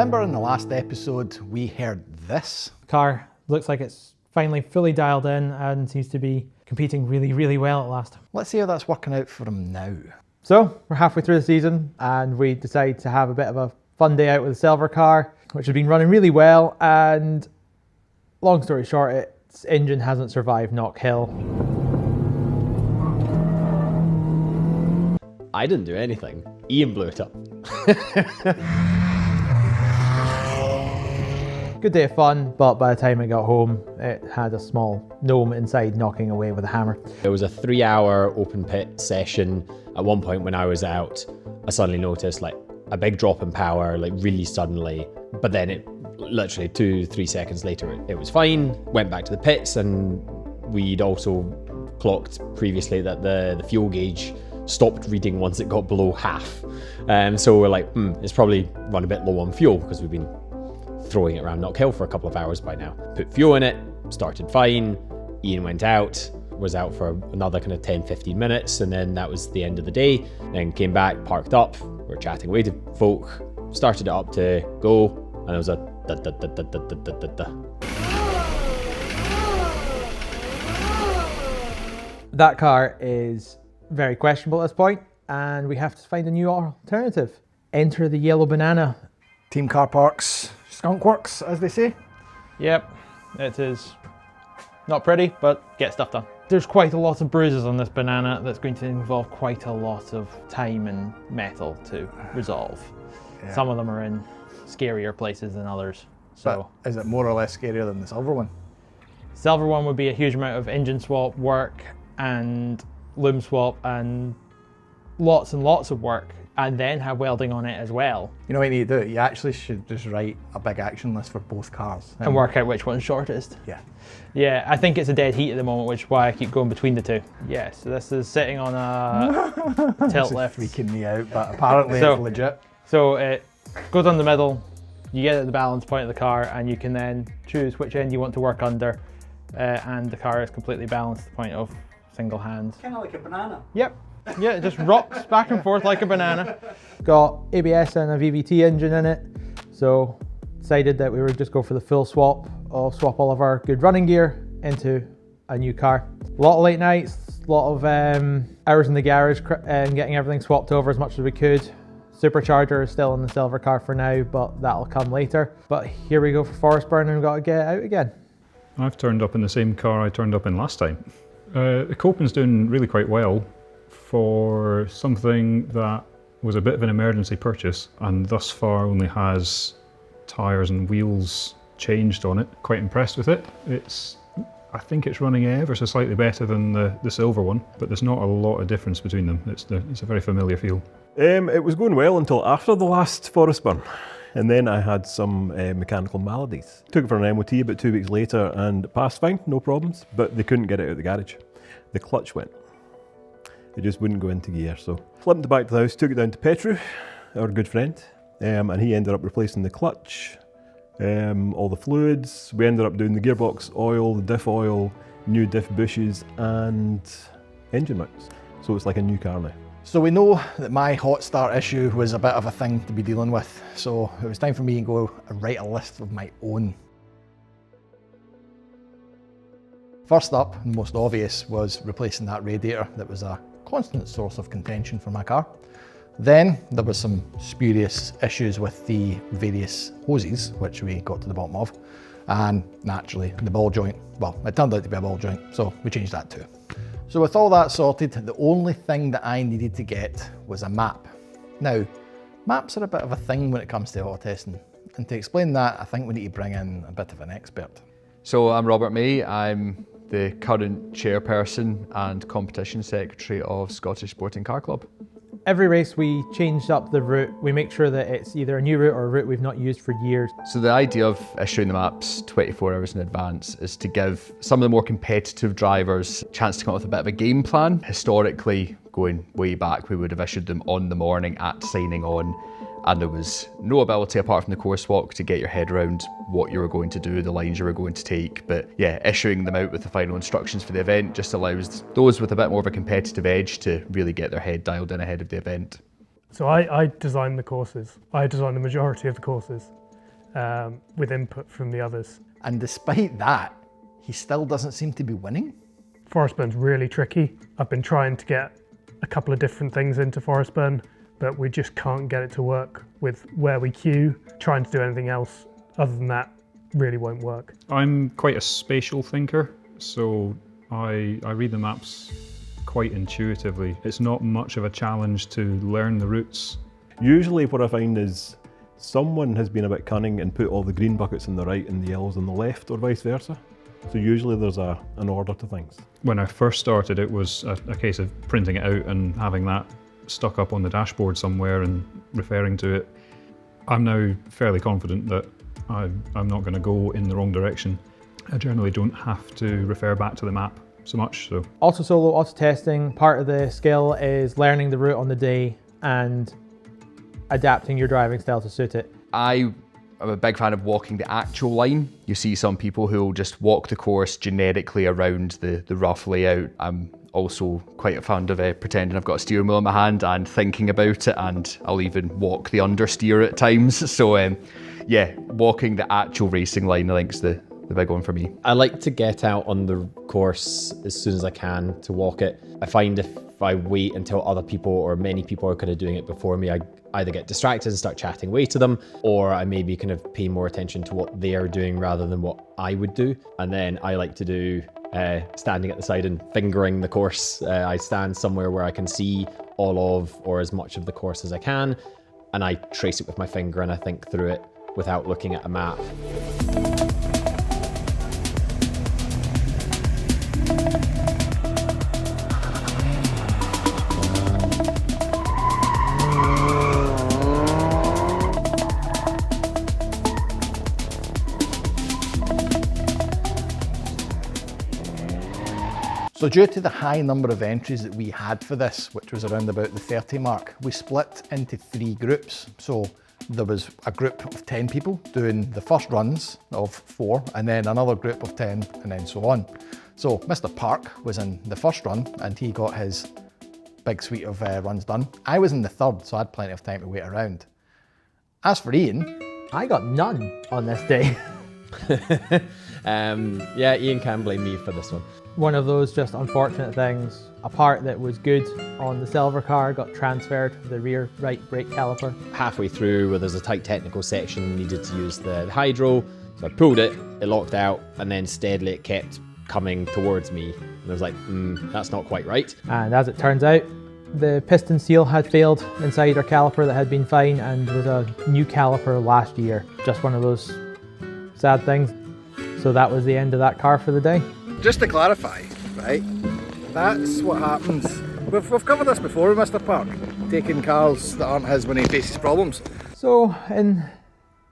Remember in the last episode we heard this? Car looks like it's finally fully dialed in and seems to be competing really, really well at last. Let's see how that's working out for him now. So we're halfway through the season and we decided to have a bit of a fun day out with the silver car, which has been running really well, and long story short, its engine hasn't survived Knock Hill. I didn't do anything. Ian blew it up. Good day of fun, but by the time I got home, it had a small gnome inside knocking away with a hammer. It was a 3-hour open pit session. At one point when I was out, I suddenly noticed like a big drop in power, like really suddenly, but then it literally 2-3 seconds later, it was fine. Went back to the pits, and we'd also clocked previously that the fuel gauge stopped reading once it got below half. So we're like, it's probably run a bit low on fuel because we've been throwing it around Knock Hill for a couple of hours by now. Put fuel in it, started fine. Ian went out, was out for another kind of 10-15 minutes, and then that was the end of the day. Then came back, parked up, we're chatting away to folk, started it up to go, and there was a da-da-da-da-da-da-da-da. That car is very questionable at this point, and we have to find a new alternative. Enter the yellow banana. Team Car Parks, skunk works, as they say. Yep, it is not pretty, but get stuff done. There's quite a lot of bruises on this banana that's going to involve quite a lot of time and metal to resolve. Yeah. Some of them are in scarier places than others. So, but is it more or less scarier than the silver one? Silver one would be a huge amount of engine swap work and loom swap and lots of work, and then have welding on it as well. You know what you need to do? You actually should just write a big action list for both cars. And work out which one's shortest. Yeah. Yeah, I think it's a dead heat at the moment, which is why I keep going between the two. Yeah, so this is sitting on a tilt lift. Freaking me out, but apparently it's legit. So it goes on the middle, you get at the balance point of the car, and you can then choose which end you want to work under, and the car is completely balanced to the point of single hand. Kind of like a banana. Yep. Yeah, it just rocks back and forth like a banana. Got ABS and a VVT engine in it, so decided that we would just go for the full swap. I'll swap all of our good running gear into a new car. A lot of late nights, a lot of hours in the garage and getting everything swapped over as much as we could. Supercharger is still in the silver car for now, but that'll come later. But here we go for forest burn, and we've got to get out again. I've turned up in the same car I turned up in last time. The Copen's doing really quite well for something that was a bit of an emergency purchase, and thus far only has tyres and wheels changed on it. Quite impressed with it. I think it's running ever so slightly better than the silver one, but there's not a lot of difference between them. It's a very familiar feel. It was going well until after the last forest burn, and then I had some mechanical maladies. Took it for an MOT about 2 weeks later and it passed fine, no problems, but they couldn't get it out of the garage. The clutch went. It just wouldn't go into gear, so flipped it back to the house, took it down to Petru, our good friend, and he ended up replacing the clutch, all the fluids. We ended up doing the gearbox oil, the diff oil, new diff bushes, and engine mounts. So it's like a new car now. So we know that my hot start issue was a bit of a thing to be dealing with, so it was time for me to go and write a list of my own. First up, and most obvious, was replacing that radiator that was a constant source of contention for my car. Then there was some spurious issues with the various hoses, which we got to the bottom of, and naturally the ball joint. Well, it turned out to be a ball joint, so we changed that too. So with all that sorted, the only thing that I needed to get was a map. Now, maps are a bit of a thing when it comes to auto testing, and to explain that, I think we need to bring in a bit of an expert. So I'm Robert May. I'm the current chairperson and competition secretary of Scottish Sporting Car Club. Every race we changed up the route. We make sure that it's either a new route or a route we've not used for years. So the idea of issuing the maps 24 hours in advance is to give some of the more competitive drivers a chance to come up with a bit of a game plan. Historically, going way back, we would have issued them on the morning at signing on, and there was no ability apart from the course walk to get your head around what you were going to do, the lines you were going to take. But yeah, issuing them out with the final instructions for the event just allows those with a bit more of a competitive edge to really get their head dialed in ahead of the event. So I designed the courses. I designed the majority of the courses. with input from the others. And despite that, he still doesn't seem to be winning. Forest burn's really tricky. I've been trying to get a couple of different things into forest burn, but we just can't get it to work with where we queue. Trying to do anything else other than that really won't work. I'm quite a spatial thinker, so I read the maps quite intuitively. It's not much of a challenge to learn the routes. Usually what I find is someone has been a bit cunning and put all the green buckets on the right and the yellows on the left, or vice versa. So usually there's an order to things. When I first started, it was a case of printing it out and having that stuck up on the dashboard somewhere and referring to it. I'm now fairly confident that I'm not going to go in the wrong direction. I generally don't have to refer back to the map so much. So Auto solo, auto testing, part of the skill is learning the route on the day and adapting your driving style to suit it. I'm a big fan of walking the actual line. You see some people who will just walk the course generically around the rough layout. I'm also quite fond of pretending I've got a steering wheel in my hand and thinking about it, and I'll even walk the understeer at times. So yeah, walking the actual racing line I think is the big one for me. I like to get out on the course as soon as I can to walk it. I find if I wait until other people or many people are kind of doing it before me, I either get distracted and start chatting away to them, or I maybe kind of pay more attention to what they are doing rather than what I would do. And then I like to do standing at the side and fingering the course. I stand somewhere where I can see all of or as much of the course as I can, and I trace it with my finger and I think through it without looking at a map. So due to the high number of entries that we had for this, which was around about the 30 mark, we split into 3 groups. So there was a group of 10 people doing the first runs of 4, and then another group of 10, and then so on. So Mr. Park was in the first run and he got his big suite of runs done. I was in the third, so I had plenty of time to wait around. As for Ian, I got none on this day. Yeah, Ian can blame me for this one. One of those just unfortunate things. A part that was good on the silver car got transferred to the rear right brake caliper. Halfway through, where there's a tight technical section, needed to use the hydro, so I pulled it, it locked out, and then steadily it kept coming towards me. And I was like, that's not quite right. And as it turns out, the piston seal had failed inside our caliper that had been fine, and was a new caliper last year. Just one of those sad things. So that was the end of that car for the day. just to clarify, right, that's what happens. We've covered this before with Mr. Park, taking cars that aren't his when he faces problems. So in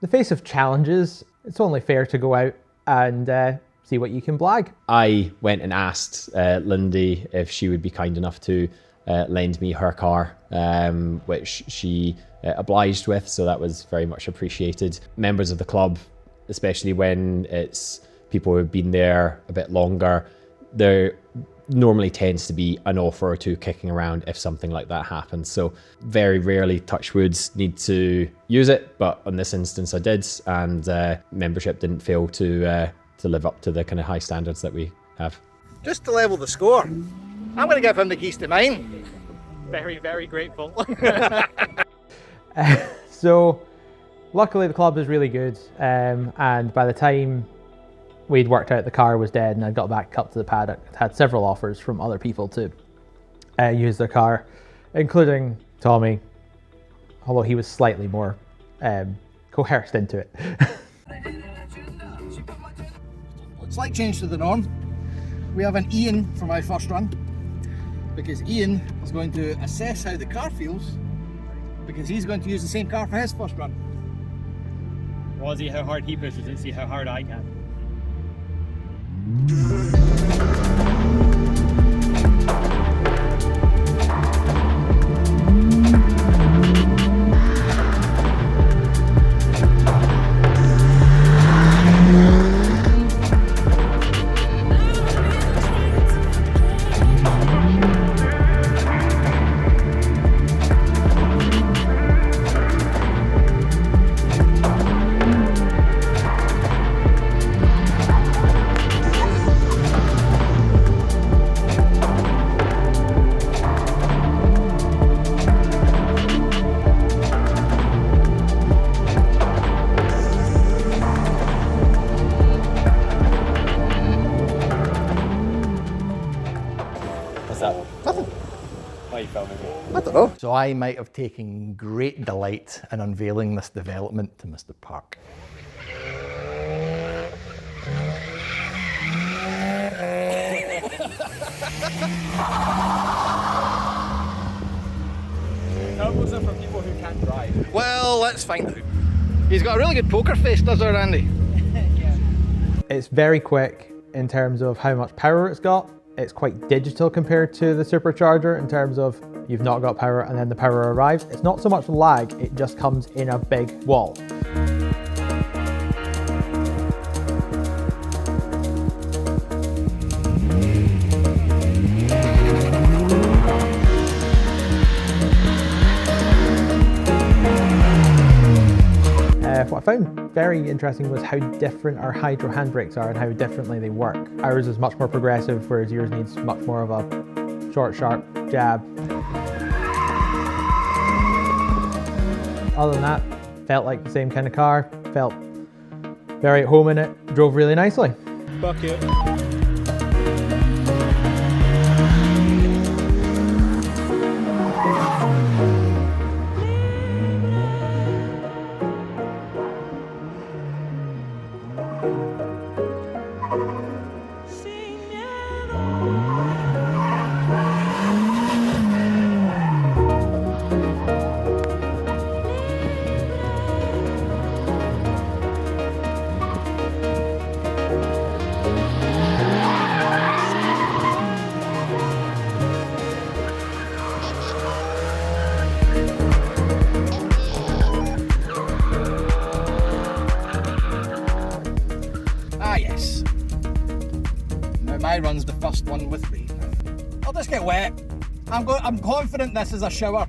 the face of challenges, it's only fair to go out and see what you can blag. I went and asked Lindy if she would be kind enough to lend me her car, which she obliged with, so that was very much appreciated. Members of the club, especially when it's people who've been there a bit longer, there normally tends to be an offer or two kicking around if something like that happens. So very rarely, touch woods, need to use it, but on this instance I did, and membership didn't fail to live up to the kind of high standards that we have. Just to level the score, I'm going to give him the keys to mine. Very, very grateful. So luckily the club is really good, and by the time we'd worked out the car was dead and I got back up to the paddock, I'd had several offers from other people to use their car, including Tommy, although he was slightly more coerced into it. Slight change to the norm. We have an Ian for my first run, because Ian is going to assess how the car feels, because he's going to use the same car for his first run. We'll see how hard he pushes it, see how hard I can. What's up? Nothing. Why are you filming me? I don't know. So I might have taken great delight in unveiling this development to Mr. Park. Turbos are for people who can't drive. Well, let's find out. He's got a really good poker face, does there, Andy? It's very quick in terms of how much power it's got. It's quite digital compared to the supercharger in terms of you've not got power and then the power arrives. It's not so much lag, it just comes in a big wall. What I found very interesting was how different our hydro handbrakes are and how differently they work. Ours is much more progressive, whereas yours needs much more of a short, sharp jab. Other than that, felt like the same kind of car, felt very at home in it, drove really nicely. Bucket. Ah, yes. Now my run's the first one with me. I'll just get wet. I'm confident this is a shower.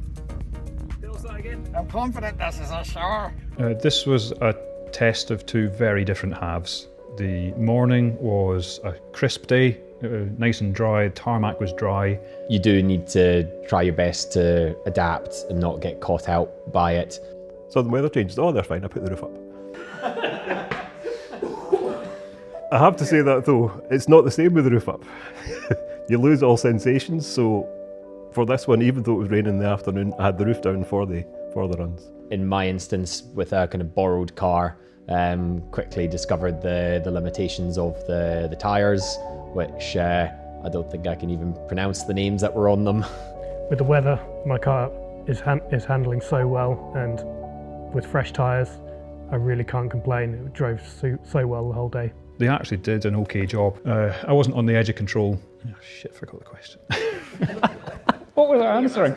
Tell us that again. I'm confident this is a shower. This was a test of two very different halves. The morning was a crisp day, nice and dry, tarmac was dry. You do need to try your best to adapt and not get caught out by it. So the weather changed. Oh, they're fine. I put the roof up. I have to say that though, it's not the same with the roof up. You lose all sensations. So for this one, even though it was raining in the afternoon, I had the roof down for the runs. In my instance, with a kind of borrowed car, quickly discovered the limitations of the tyres, which I don't think I can even pronounce the names that were on them. With the weather, my car is handling so well, and with fresh tyres, I really can't complain. It drove so well the whole day. They actually did an okay job. I wasn't on the edge of control. Oh, shit, forgot the question. What was I answering?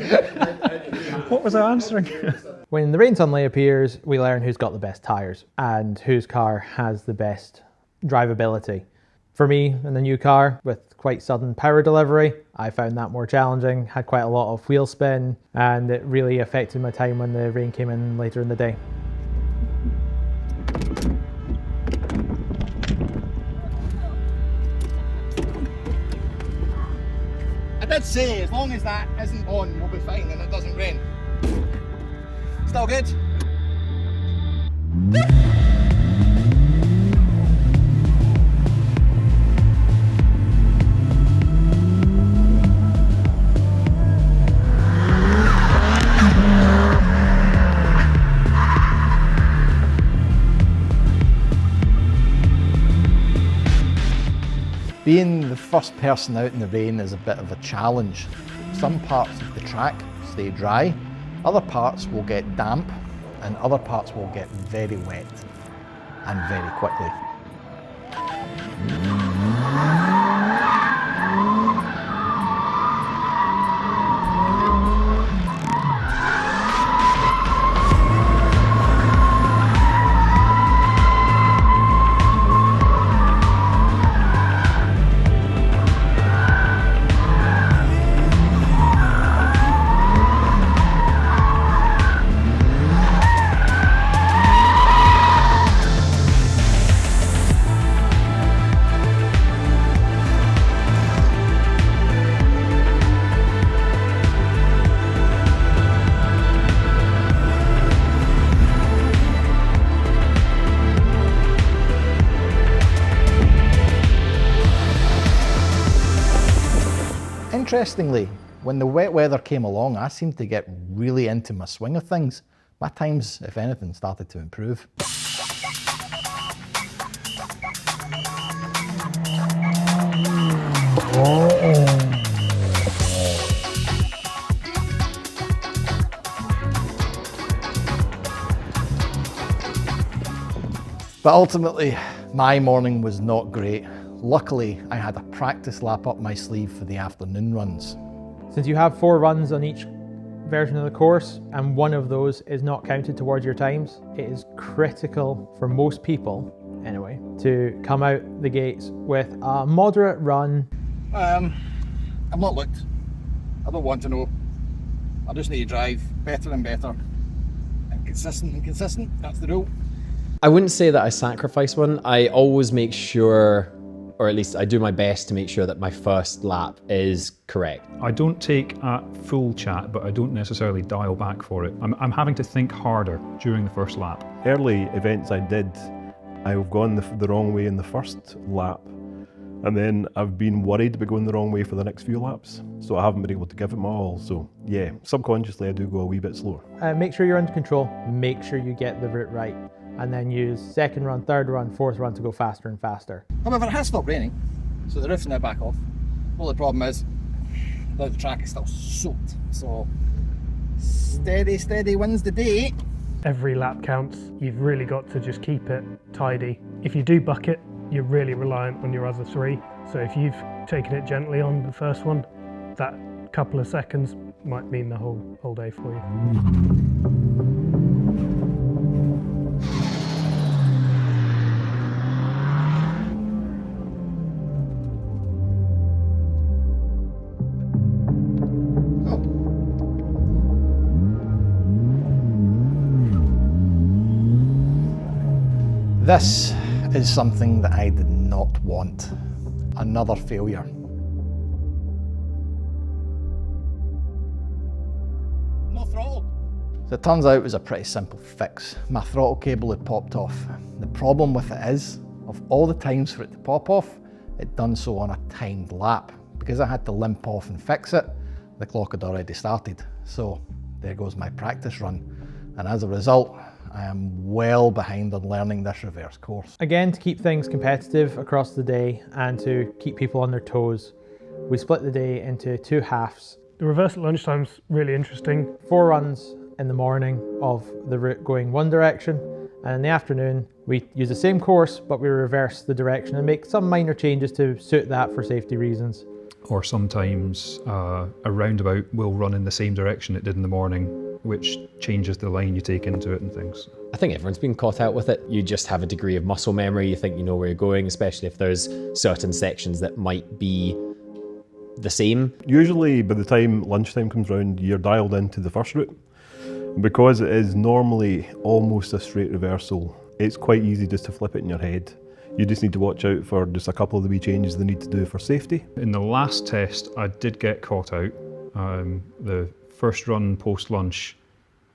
What was I answering? When the rain suddenly appears, we learn who's got the best tyres and whose car has the best drivability. For me, in the new car, with quite sudden power delivery, I found that more challenging, had quite a lot of wheel spin, and it really affected my time when the rain came in later in the day. I did say, as long as that isn't on, we'll be fine and it doesn't rain. Still good? Being the first person out in the rain is a bit of a challenge. Some parts of the track stay dry, other parts will get damp, and other parts will get very wet, and very quickly. Interestingly, when the wet weather came along, I seemed to get really into my swing of things. My times, if anything, started to improve. But ultimately, my morning was not great. Luckily, I had a practice lap up my sleeve for the afternoon runs. Since you have 4 runs on each version of the course, and one of those is not counted towards your times, it is critical for most people, anyway, to come out the gates with a moderate run. I've not looked. I don't want to know. I just need to drive better and better. And consistent, that's the rule. I wouldn't say that I sacrifice one. I always make sure, or at least I do my best to make sure that my first lap is correct. I don't take a full chat, but I don't necessarily dial back for it. I'm having to think harder during the first lap. Early events I did, I've gone the wrong way in the first lap, and then I've been worried about going the wrong way for the next few laps, so I haven't been able to give it my all. So yeah, subconsciously I do go a wee bit slower. Make sure you're under control, make sure you get the route right, and then use second run, third run, fourth run to go faster and faster. However, it has stopped raining, so the roof's now back off. Well, the problem is, the track is still soaked, so steady wins the day. Every lap counts. You've really got to just keep it tidy. If you do bucket, you're really reliant on your other 3. So if you've taken it gently on the first one, that couple of seconds might mean the whole day for you. This is something that I did not want. Another failure. No throttle. So it turns out it was a pretty simple fix. My throttle cable had popped off. The problem with it is, of all the times for it to pop off, it done so on a timed lap. Because I had to limp off and fix it, the clock had already started. So there goes my practice run. And as a result, I am well behind on learning this reverse course. Again, to keep things competitive across the day and to keep people on their toes, we split the day into 2 halves. The reverse at lunchtime's really interesting. 4 runs in the morning of the route going one direction, and in the afternoon we use the same course but we reverse the direction and make some minor changes to suit that for safety reasons. Or sometimes a roundabout will run in the same direction it did in the morning, which changes the line you take into it and things. I think everyone's been caught out with it. You just have a degree of muscle memory. You think you know where you're going, especially if there's certain sections that might be the same. Usually by the time lunchtime comes round, you're dialed into the first route. Because it is normally almost a straight reversal, it's quite easy just to flip it in your head. You just need to watch out for just a couple of the wee changes they need to do for safety. In the last test, I did get caught out. The first run post-lunch,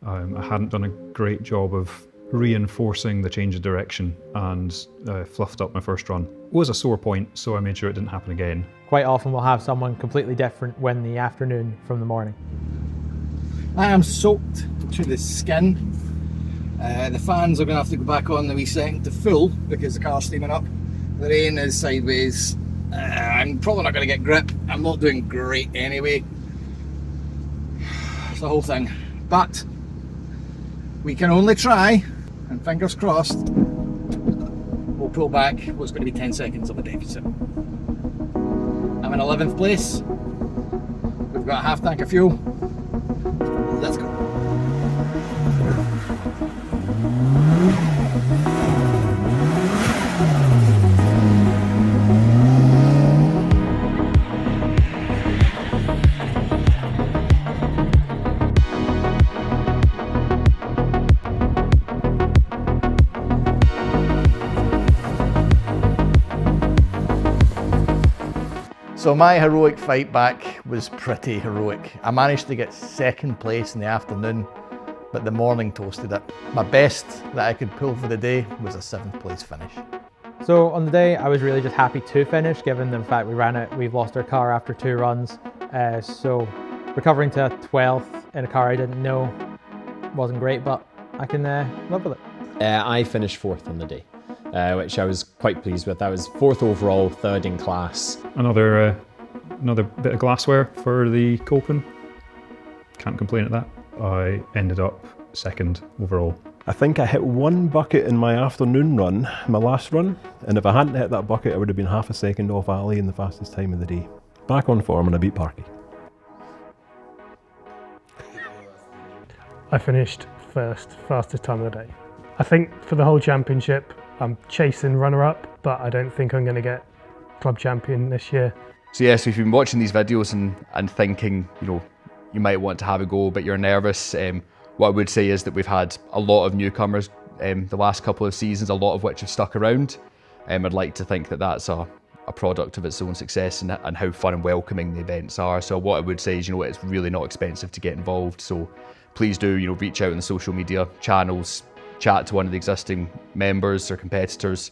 I hadn't done a great job of reinforcing the change of direction and fluffed up my first run. It was a sore point, so I made sure it didn't happen again. Quite often we'll have someone completely different win the afternoon from the morning. I am soaked to the skin. The fans are going to have to go back on the wee second to full because the car's steaming up. The rain is sideways. I'm probably not going to get grip. I'm not doing great anyway. It's the whole thing. But we can only try, and fingers crossed, we'll pull back what's going to be 10 seconds of a deficit. I'm in 11th place. We've got a half tank of fuel. Let's go. So my heroic fight back was pretty heroic. I managed to get second place in the afternoon, but the morning toasted it. My best that I could pull for the day was a 7th place finish. So on the day, I was really just happy to finish, given the fact we've lost our car after 2 runs. So recovering to 12th in a car I didn't know wasn't great, but I can live with it. I finished 4th on the day, which I was quite pleased with. I was 4th overall, 3rd in class. Another bit of glassware for the Copen. Can't complain at that. I ended up 2nd overall. I think I hit 1 bucket in my afternoon run, my last run, and if I hadn't hit that bucket, I would have been half a second off Ali in the fastest time of the day. Back on form and I beat Parky. I finished 1st, fastest time of the day. I think for the whole championship, I'm chasing runner-up, but I don't think I'm going to get club champion this year. So yeah, so if you've been watching these videos and thinking, you might want to have a go, but you're nervous, what I would say is that we've had a lot of newcomers the last couple of seasons, a lot of which have stuck around. I'd like to think that that's a product of its own success and how fun and welcoming the events are. So what I would say is, it's really not expensive to get involved. So please do, reach out in the social media channels, chat to one of the existing members or competitors,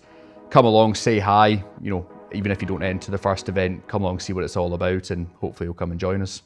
come along, say hi, even if you don't enter the first event, come along, see what it's all about, and hopefully you'll come and join us.